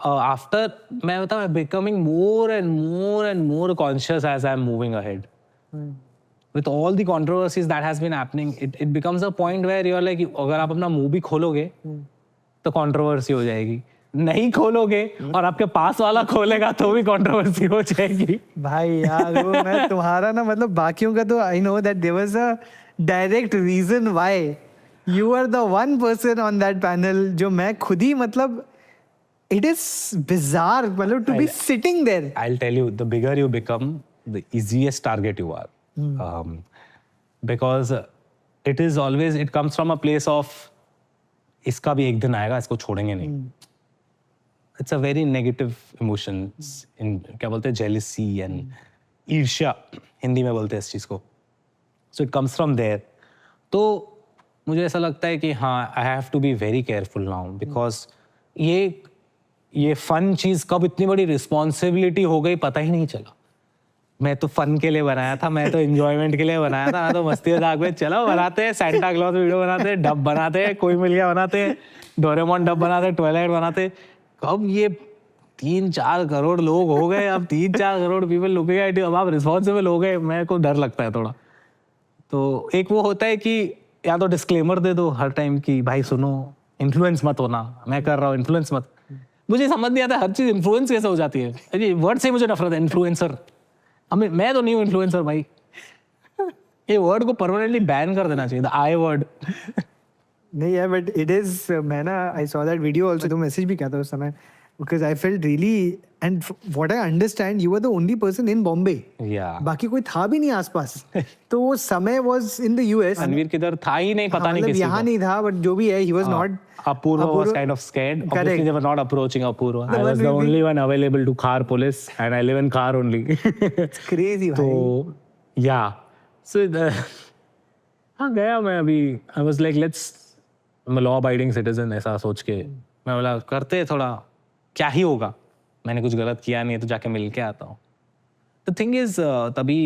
After मैं बताऊँ, I'm becoming more and more and more conscious as I'm moving ahead. With all the controversies that has been happening, it becomes a point where you're like, अगर आप अपना मुंह भी खोलोगे तो controversy हो जाएगी, नहीं खोलोगे और आपके पास वाला खोलेगा तो भी कंट्रोवर्सी हो जाएगी. भाई यार वो मैं तुम्हारा ना मतलब बाकियों का तो I know that there was a direct reason why you are the one person on that panel जो मैं खुद ही मतलब इट इज बिजार मतलब to be sitting there. I'll tell you, the bigger you become, the easiest target you are. Because it is always, it comes from a place of इसका भी एक दिन आएगा, इसको छोड़ेंगे नहीं. It's a very negative emotion. In क्या बोलते हैं, jealousy and ईर्ष्या हिंदी में बोलते हैं इस चीज़ को. So it comes from there. तो मुझे ऐसा लगता है कि हाँ, I have to be very careful now because ये फन चीज़ कब इतनी बड़ी रिस्पॉन्सिबिलिटी हो गई पता ही नहीं चला. मैं तो फन के लिए बनाया था, मैं तो एंजॉयमेंट के लिए बनाया था, मैं तो मस्ती मजाक में चलो बनाते हैं, सैंटा क्लॉज वीडियो बनाते हैं, डब बनाते हैं, कोई मिल गया बनाते हैं, डोरेमोन डब बनाते हैं, ट्वाइलाइट बनाते हैं. कब ये 3-4 करोड़ लोग हो गए, अब 3-4 crore people looking at you, अब आप रिस्पॉन्सिबल हो गए, मेरे को डर लगता है थोड़ा. तो एक वो होता है कि या तो डिस्क्लेमर दे दो हर टाइम कि भाई सुनो, इन्फ्लुएंस मत होना, मैं कर रहा हूँ, इन्फ्लुएंस मत. मुझे समझ नहीं आता हर चीज़ इन्फ्लुएंस कैसे हो जाती है. अरे वर्ड से मुझे नफरत है, इन्फ्लुएंसर. मैं तो नहीं हूँ इन्फ्लुएंसर भाई. ये वर्ड को परमानेंटली बैन कर देना चाहिए, द आई वर्ड. नहीं है बट इट इज मैं ना I saw that video also, तो मैसेज भी किया था उस समय because I felt really and what I understand you are the only person in Bombay. बाकी कोई था भी नहीं आसपास. तो वो समय was in the US. Ranveer किधर था ही नहीं, पता नहीं किसी को. यहाँ नहीं था, बट जो भी है he was not. Apurva was kind of scared. Obviously, they were not approaching Apurva. I was the only one available to Khar police, and I live in Khar only. It's crazy, भाई. So yeah, so हाँ गया मैं अभी. I was like, I'm a law-abiding citizen, ऐसा सोच के मैं बोला करते थोड़ा, क्या ही होगा, मैंने कुछ गलत किया नहीं है तो जाके मिल के आता हूँ. The thing is, तभी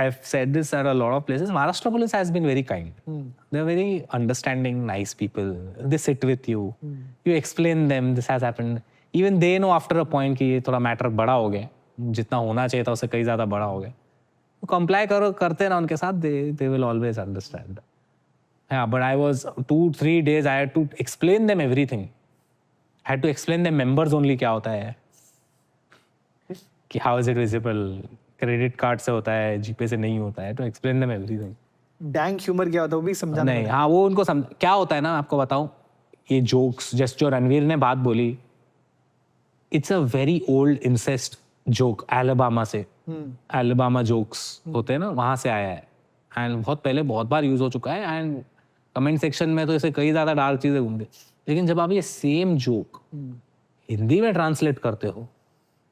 I've said this at a lot of places. Maharashtra police has been very kind. They're very understanding, nice people. They sit with you. You explain them this has happened. Even they know after a point कि ये थोड़ा matter बड़ा हो गया, जितना होना चाहिए था उससे कहीं ज़्यादा बड़ा हो गया. तो कंप्लाई करते ना उनके साथ, they will always understand. Yeah, but I was 2-3 days I had to explain them everything. I had to explain them members only क्या होता है, कि how is it visible. Credit card से होता है, जीपे से नहीं होता है. तो explain them everything. Dank humour क्या होता है वो भी समझाना नहीं. हाँ वो उनको क्या होता है ना, आपको बताऊं, ये जोक्स जस्ट जो रणवीर ने बात बोली, it's a very old incest joke. Alabama से, एलबामा जोक्स होते हैं ना, वहाँ से आया है. एंड बहुत पहले बहुत बार यूज हो चुका है. एंड कमेंट सेक्शन में तो इसे कई ज़्यादा डार्क चीज़ें घूमते. लेकिन जब आप ये सेम जोक हिंदी में ट्रांसलेट करते हो,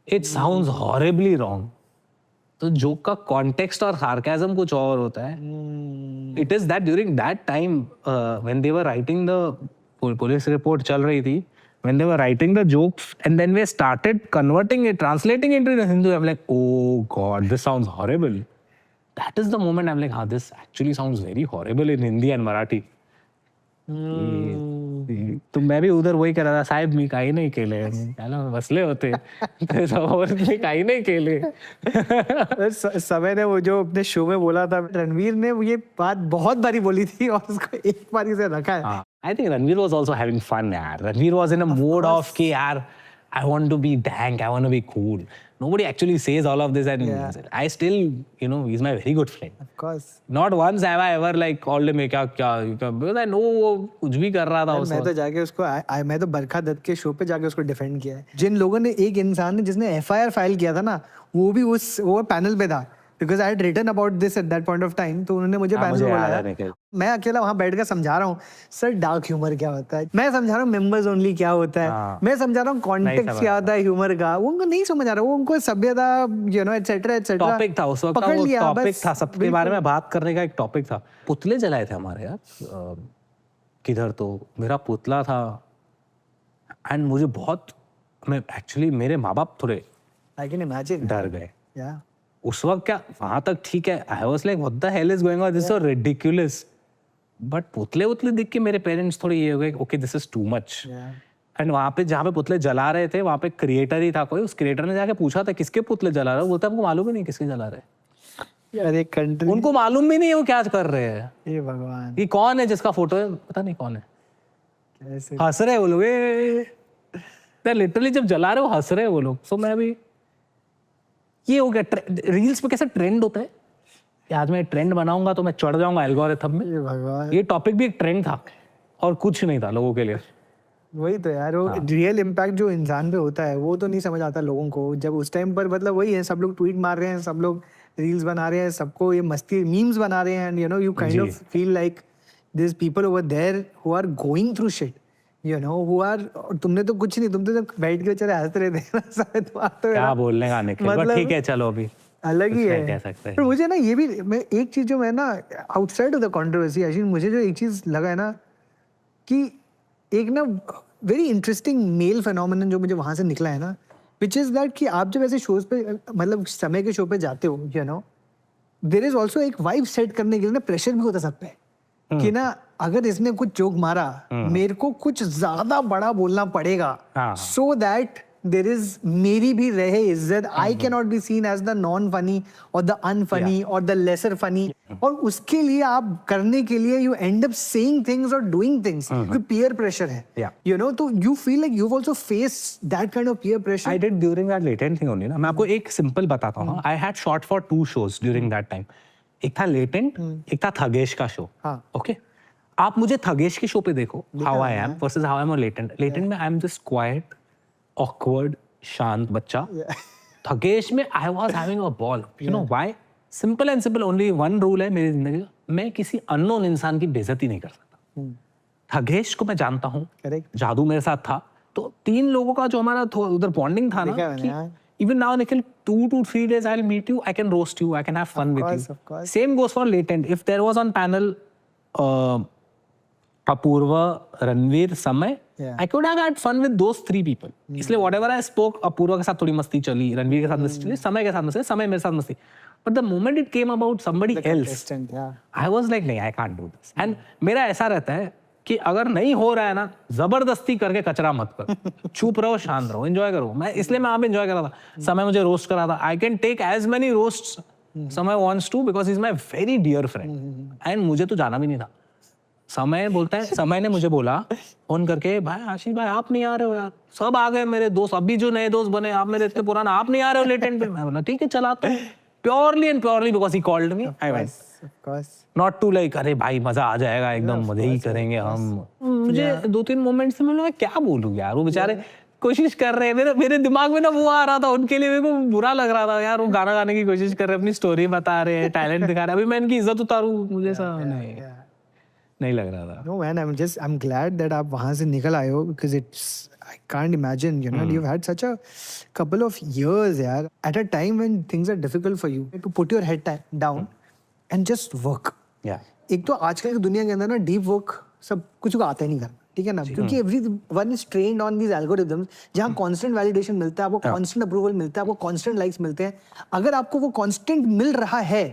इट साउंड्स हॉरिबली रॉन्ग. तो जोक का कॉन्टेक्स्ट और सार्केज्म कुछ और होता है. It is that during that time when they were writing the police report चल रही थी, when they were writing the jokes and then we started converting it, translating it in Hindi. I am like, oh God, this sounds horrible. That is the moment I am like, हाँ this actually sounds very horrible in Hindi and Marathi. तो मैं भी उधर वही कर रहा था, साहेब मी काही नाही केले, बसले होते मी काही नहीं केले. समय ने वो जो अपने शो में बोला था, रणवीर ने ये बात बहुत बारी बोली थी और उसको एक बारी से रखा है. I think Ranveer was also having fun, यार. Ranveer was in a mode of कि यार I want to be dank, I want to be cool. Nobody actually says all of this, and I still, you know, he's my very good friend. Of course. Not once have I ever like called him क्या because I know वो कुछ भी कर रहा था उस वक्त. मैं तो जाके उसको मैं तो बरखा दत्त के शो पे जाके उसको डिफेंड किया है. जिन लोगों ने, एक इंसान ने जिसने FIR फाइल किया था ना, वो भी वो पैनल पे था. Because I had written about this at that point of time, तो उन्होंने मुझे पैनल में बुलाया. मैं अकेला वहाँ बैठ कर समझा रहा हूँ, सर डार्क ह्यूमर क्या होता है, मैं समझा रहा हूँ मेंबर्स ओनली क्या होता है, मैं समझा रहा हूँ कॉन्टेक्स्ट क्या होता है ह्यूमर का. वो उनको नहीं समझ आ रहा, वो उनको सभ्यता, you know, etcetera etcetera topic था उस वक्त. वो टॉपिक था, सबके बारे में बात करने का एक टॉपिक था. पुतले जलाए थे हमारे यार किधर, तो मेरा पुतला था. एंड मुझे बहुत, मैं एक्चुअली, मेरे माँ बाप थोड़े आई कैन इमेजिन डर गए. उस वक्त क्या, वहां तक ठीक है, I was like what the hell is going on, this is so ridiculous. But पुतले देख के मेरे पेरेंट्स थोड़े ये हो गए, okay this is too much. And वहाँ पे जहाँ पे पुतले जला रहे थे वहाँ पे क्रिएटर ही था कोई, उस क्रिएटर ने जाके पूछा था किसके पुतले जला रहे हो, बोलता हमको मालूम ही नहीं किसके जला रहे, यार एक कंट्री, उनको मालूम भी नहीं है वो क्या कर रहे हैं, ये भगवान ये कौन है जिसका फोटो है पता नहीं कौन है, कैसे हंस रहे वो लोग, लिटरली जब जला रहे हो हंस रहे वो लोग। सो मैं भी ये हो गया रील्स पे कैसे ट्रेंड होता है कि आज मैं ट्रेंड बनाऊंगा तो मैं चढ़ जाऊंगा एल्गोरिथम में, ये भगवान, ये टॉपिक भी एक ट्रेंड था और कुछ नहीं था लोगों के लिए। वही तो यार, वो रियल इम्पैक्ट जो इंसान पे होता है वो तो नहीं समझ आता लोगों को। जब उस टाइम पर मतलब वही है, सब लोग ट्वीट मार रहे हैं, सब लोग रील्स बना रहे हैं, सबको ये मस्ती मीम्स बना रहे हैं, and you know you kind of feel like this people over there who are going through shit, you know who are, तुमने तो कुछ नहीं, तुम तो बैठ के बेचारे हंस रहे थे शायद, तो क्या बोलने का निकल, मतलब ठीक है चलो अभी अलग ही कुछ नहीं है। कह सकते। पर मुझे ना ये भी, मैं एक चीज जो मैं ना outside of the controversy Ashwin, मुझे जो एक चीज लगा है ना कि एक ना वेरी इंटरेस्टिंग मेल फेनोमेनन जो मुझे वहां से निकला है ना, विच इज दैट कि आप जब ऐसे शोज पे मतलब समय के शो पे जाते हो, you know there is also एक वाइब सेट करने के लिए ना प्रेशर भी होता सब पे कि ना अगर इसने कुछ जोक मारा मेरे को कुछ ज्यादा बड़ा बोलना पड़ेगा, सो दैट देयर इज मेरी भी रहे इज्जत, I can not be seen as the non funny और द अनफनी और द लेसर फनी, और उसके लिए आप करने के लिए you end up saying things और डूइंग थिंग्स, क्योंकि पीयर प्रेशर है, यू नो, तो you feel like you also face that kind of peer pressure. I did during that latent thing only ना, मैं आपको एक सिंपल बताता हूँ, I had shot for 2 shows during that time, एक था लेटेंट, एक था थगेश का शो, ओके, आप मुझे थगेश के शो पे देखो how I am versus how I am on latent, latent में I am just quite awkward शांत बच्चा, थगेश में I was having a ball, you know why, simple and simple, only one rule है मेरी जिंदगी का, मैं किसी अननोन इंसान की बेइज्जती नहीं कर सकता। थगेश को मैं जानता हूँ, जादू मेरे साथ था, तो 3 लोगों का जो हमारा उधर बॉन्डिंग था ना कि even now Nikhil 2 to 3 days I'll meet you, I can roast you, I can have fun with you. Same goes for latent. If there was on panel Apurva, Ranveer, Samay, I could have had fun with those 3 people. इसलिए whatever I spoke, Apurva के साथ थोड़ी मस्ती चली, रणवीर के साथ मस्ती चली, समय के साथ मस्ती, समय मेरे साथ मस्ती. But the moment it came about somebody else, I was like नहीं, I can't do this. And मेरा ऐसा रहता है कि अगर नहीं हो रहा है ना, जबरदस्ती करके कचरा मत कर, चुप रहो, शांत रहो, एंजॉय करो। मैं इसलिए मैं आप एंजॉय कर रहा था, समय मुझे रोस्ट करा था, I can take as many roasts Samay wants to, because is my very dear friend, and मुझे तो जाना भी नहीं था। समय बोलता है, समय ने मुझे बोला फोन करके, भाई आशीष भाई आप नहीं आ रहे हो यार, सब आ गए मेरे दोस्त, अभी जो नए दोस्त बने, आप मेरे इतने पुराना, आप नहीं आ रहे हो लेटेंट पे। मैं बोला ठीक है चलाते हैं, purely and purely because he called me, I went, not to like अरे भाई मजा आ जाएगा एकदम, मजे ही करेंगे हम। मुझे 2-3 मोमेंट्स में मैं क्या बोलूं यार, वो बेचारे कोशिश कर रहे हैं, मेरे दिमाग में ना वो आ रहा था, उनके लिए मेरे को बुरा लग रहा था यार, वो गाना गाने की कोशिश कर रहे हैं, अपनी स्टोरी बता रहे हैं, टैलेंट दिखा रहे हैं, अभी मैं इनकी इज्जत उतारूं, मुझे ऐसा नहीं लग रहा था। No man, I'm glad that आप वहाँ से निकल आए हो, because I can't imagine, you know, you've had such a couple of years यार, at a time when things are difficult for you, to put your head down and just work. एक तो आजकल की दुनिया के अंदर ना डीप वर्क सब कुछ को आता ही नहीं करना, ठीक है ना, क्योंकि everyone is trained on these algorithms, जहाँ constant validation मिलता है, आपको constant approval मिलता है, आपको constant likes मिलते हैं। अगर आपको वो constant मिल रहा है,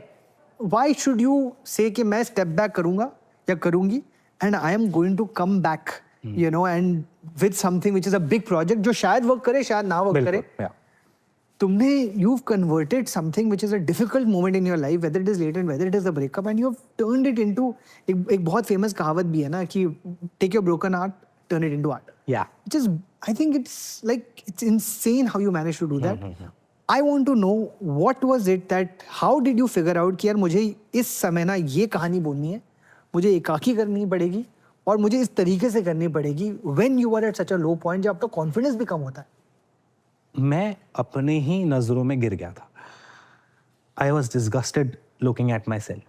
why should you say कि मैं step back करूँगा या करूँगी, and I am going to come back, you know, and with something which is a big project, जो शायद work करे, शायद ना work करे। तुमने you've converted something which is a difficult moment in your life, whether it is latent, whether it is a breakup, and you've turned it into एक बहुत famous कहावत भी है ना कि take your broken heart, turn it into art. Which is, I think it's insane how you managed to do that. I want to know what was it that, how did you figure out कि यार मुझे इस समय ना ये कहानी बोलनी है, मुझे एकाकी करनी पड़ेगी और मुझे इस तरीके से करनी पड़ेगी, when you are at such a low point, जब आपका कॉन्फिडेंस भी कम होता है। मैं अपने ही नजरों में गिर गया था। I was disgusted looking at my self,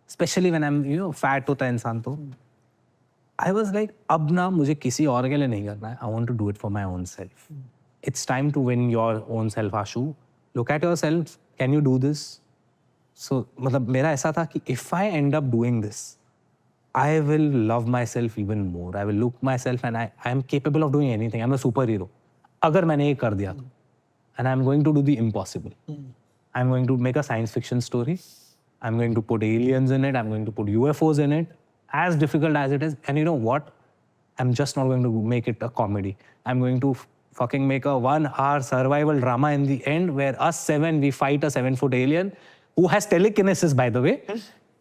specially when I am, you know, fat होता है इंसान, तो आई वॉज लाइक अब ना मुझे किसी और के लिए नहीं करना है, I want to do it for my own self. It's time to win your own self Ashu, look at your self, can you do this. So मतलब मेरा ऐसा था कि if I end up doing this, I will love myself even more. I will look myself and I am capable of doing anything. I'm a superhero. अगर मैंने ये कर दिया तो, and I'm going to do the impossible. I'm going to make a science fiction story. I'm going to put aliens in it. I'm going to put UFOs in it. As difficult as it is, and you know what? I'm just not going to make it a comedy. I'm going to fucking make a 1 hour survival drama in the end where us 7, we fight a 7-foot alien who has telekinesis, by the way.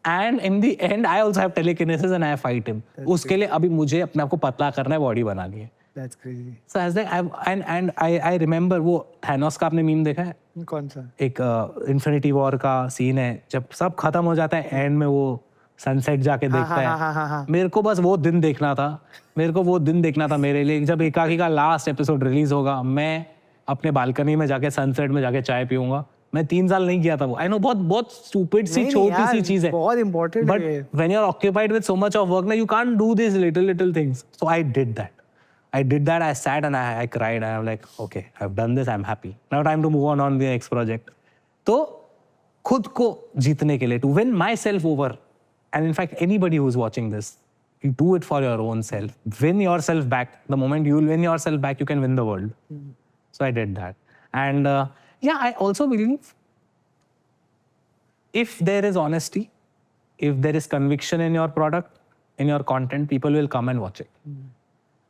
And in the end, I also have telekinesis and I fight him. उसके लिए अभी मुझे अपने आप को पतला करना है, बॉडी बनानी है. That's crazy. So as like I remember वो Thanos का आपने मीम देखा है? कौन सा? एक इन्फिनिटी वॉर का सीन है जब सब खत्म हो जाता है एंड में वो सनसेट जाके देखता है. मेरे को बस वो दिन देखना था. मेरे लिए जब एकाकी का लास्ट एपिसोड रिलीज होगा, मैं अपने बालकनी में जाके सनसेट में जाके चाय पीऊंगा. मैं 3 साल नहीं किया था वो. आई नो बहुत स्टूपिड सी छोटी सी चीज है, बहुत इंपॉर्टेंट है. But when you are occupied with so much of work ना, you can't do this little things. So I did that. I sat and I cried. I'm like, okay, I've done this. I'm happy. Now time to move on the next project. तो खुद को जीतने के लिए, to win myself over, and in fact anybody who's watching this, you do it for your own self. Win yourself back. The moment you will win yourself back, you can win the world. So I did that. And yeah, I also believe if there is honesty, if there is conviction in your product, in your content, people will come and watch it.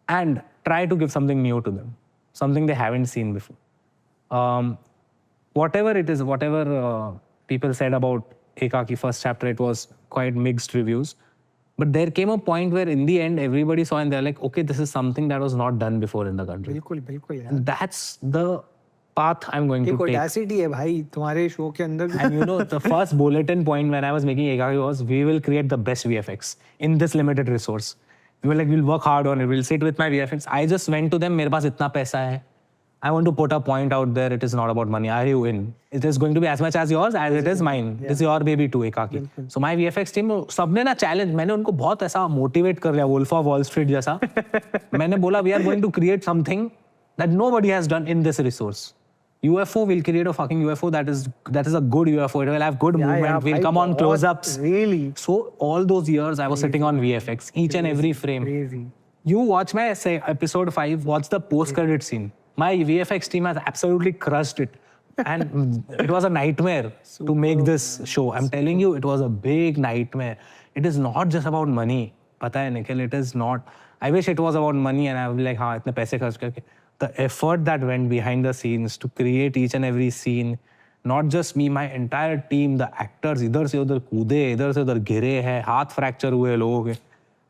And try to give something new to them, something they haven't seen before. Whatever it is, whatever people said about Ekaki first chapter, it was quite mixed reviews. But there came a point where in the end, everybody saw and they're like, okay, this is something that was not done before in the country. बिल्कुल यार. And that's the path I'm going to एक take. audacity है भाई तुम्हारे show के अंदर. And you know, the first bulletin point when I was making Ekaki was, we will create the best VFX in this limited resource. We were like, we'll work hard on it. We'll sit with my VFX. I just went to them. मेरे पास इतना पैसा है. I want to put a point out there. It is not about money. Are you in? It is going to be as much as yours as it is mine. It is your baby too, Ekaki. So my VFX team, सबने ना challenge. मैंने उनको बहुत ऐसा motivate कर लिया, Wolf of Wall Street जैसा. मैंने बोला, we are going to create something that nobody has done in this resource. UFO, we'll create a fucking UFO that is a good UFO. It will have good movement. We'll come on close-ups. Really? So all those years I was sitting on VFX, each and every frame. Crazy. You watch my episode 5, watch the post-credit scene. My VFX team has absolutely crushed it. And it was a nightmare to make this show. I'm telling you, it was a big nightmare. It is not just about money. पता है Nikhil, it is not. I wish it was about money and I would be like, हाँ इतने पैसे खर्च करके. The effort that went behind the scenes to create each and every scene, not just me, my entire team, the actors इधर से उधर कूदे, इधर से उधर गिरे हैं, हाथ fracture हुए लोगों के.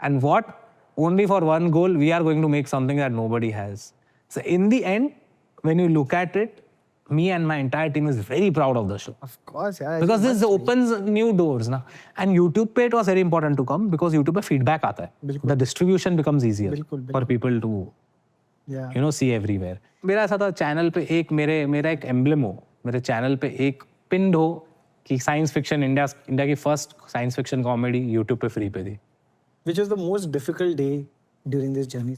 And what? Only for one goal, we are going to make something that nobody has. So in the end, when you look at it, me and my entire team is very proud of the show. Of course, yeah. Because this opens new doors na. And YouTube पे it was very important to come because YouTube पे feedback आता है. The distribution becomes easier for people to see everywhere. मेरा ऐसा था channel पे एक मेरा एक एम्ब्लेम हो, मेरे चैनल पे एक पिन हो कि साइंस फिक्शन इंडिया की first science fiction comedy YouTube पे फ्री पे थी. Which was the most difficult day during this journey?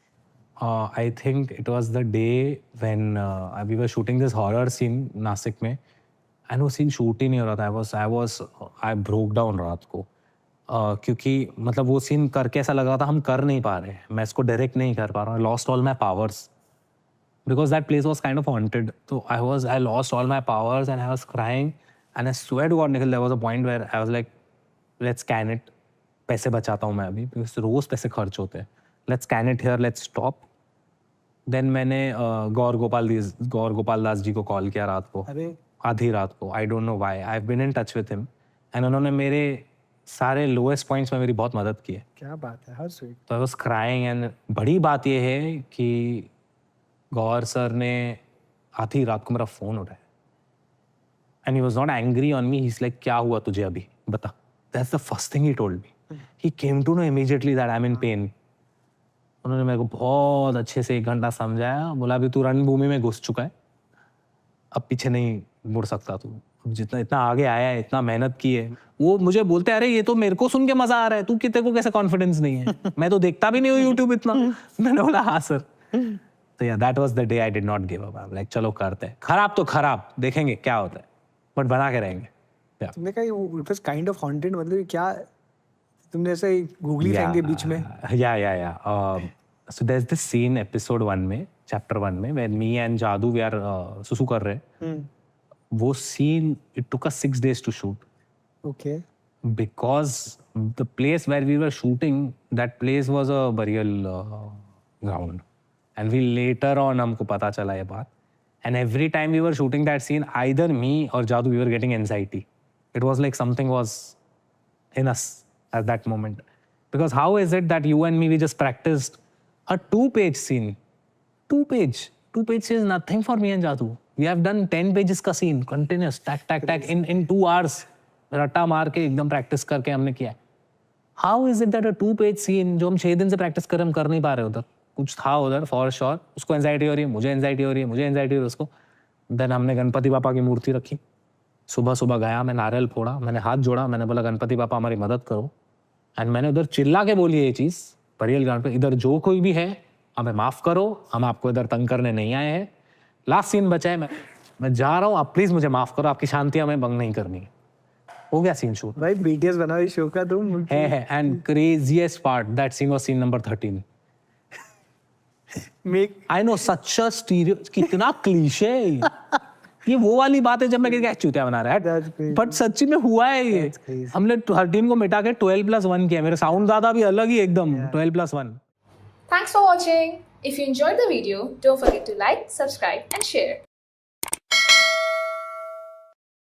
I think it was the day when we were shooting this horror scene Nashik में, and वो scene shoot ही नहीं हो रहा था. I broke down रात को, क्योंकि मतलब वो scene करके ऐसा लगा था हम कर नहीं पा रहे, मैं इसको direct नहीं कर पा रहा हूँ. I lost all my powers because that place was kind of haunted. So I lost all my powers and I was crying, and I swear to God, Nikhil, there was a point where I was like, let's scan it. पैसे बचाता हूँ मैं अभी, because रोज पैसे खर्च होते हैं. Let's scan it here, let's stop. Then मैंने गौर गोपाल दास जी को कॉल किया रात को, आधी रात को. I don't know why. I've been in touch with him. And उन्होंने मेरे सारे lowest points में मेरी बहुत मदद की है. क्या बात है, how sweet. So I was crying and बड़ी बात ये है कि गौर सर ने आधी रात को मेरा फोन उठाया. And he was not angry on me. He's like, क्या हुआ तुझे अभी बता. That's the first thing he told me. He came to know immediately that I'm in pain. उन्होंने मेरे को बहुत अच्छे से 1 घंटा समझाया. बोला अभी तू रणभूमि में घुस चुका है, अब पीछे नहीं मुड़ सकता तू. जितना इतना आगे आया है, इतना मेहनत की है. वो मुझे बोलते अरे ये तो मेरे को सुन के मजा आ रहा है, तू कितने को कैसे कॉन्फिडेंस नहीं है, मैं तो देखता भी नहीं हूँ यूट्यूब इतना. मैंने बोला हाँ सर. तो या that was the day I did not give up. I am like चलो करते हैं, खराब तो खराब, देखेंगे क्या होता है, बट बना के रहेंगे. तुमने कहा it was kind of haunted, मतलब क्या तुमने ऐसे गूगली फेंक दिया बीच में? So there's this scene episode 1 में, chapter 1 में, when me and जादू we are सुसु कर रहे हैं. वो scene it took us 6 days to shoot. Okay. Because the place where we were shooting, that place was a burial ground. And we later on हमको पता चला ये बात. And every time we were shooting that scene, either me or Jadu, we were getting anxiety. It was like something was in us at that moment. Because how is it that you and me, we just practiced a 2-page scene? 2-page. 2-page is nothing for me and Jadu. We have done 10 pages का scene, continuous, tack, in 2 hours. रट्टा मार के एकदम practice करके हमने किया है. How is it that a 2-page scene जो हम 6 दिन से practice कर नहीं पा रहे उधर, कुछ था उधर for sure, उसको anxiety हो रही है, मुझे anxiety हो रही है, मुझे anxiety हो रही है उसको. Then हमने गणपति पापा की मूर्ति रखी. सुबह गया, मैं नारियल फोड़ा, मैंने हाथ जोड़ा, मैंने बोला गणपति पापा हमारी मदद करो. एंड मैंने उधर चिल्ला के बोली ये चीज़ परियल ग्राउंड पे, इधर जो कोई भी है हमें माफ़ करो, हम आपको इधर तंग करने नहीं आए हैं. लास्ट सीन बचा है, मैं जा रहा हूँ, आप प्लीज़ मुझे माफ़ करो, आपकी शांति हमें भंग नहीं करनी है. हो गया सीन शूट. भाई बीटीएस बना हुई शो का तुम है. And craziest part, that scene was scene number 13. Make I know such a stereo, कितना क्लीशे. ये वो वाली बात है जब मैं क्या चूतिया बना रहा है, बट सच्ची में हुआ है ये. हमने 13 को मिटा के 12+1 किया. मेरे साउंड दादा भी अलग ही एकदम 12+1. Thanks for watching. If you enjoyed the video, don't forget to like, subscribe and share.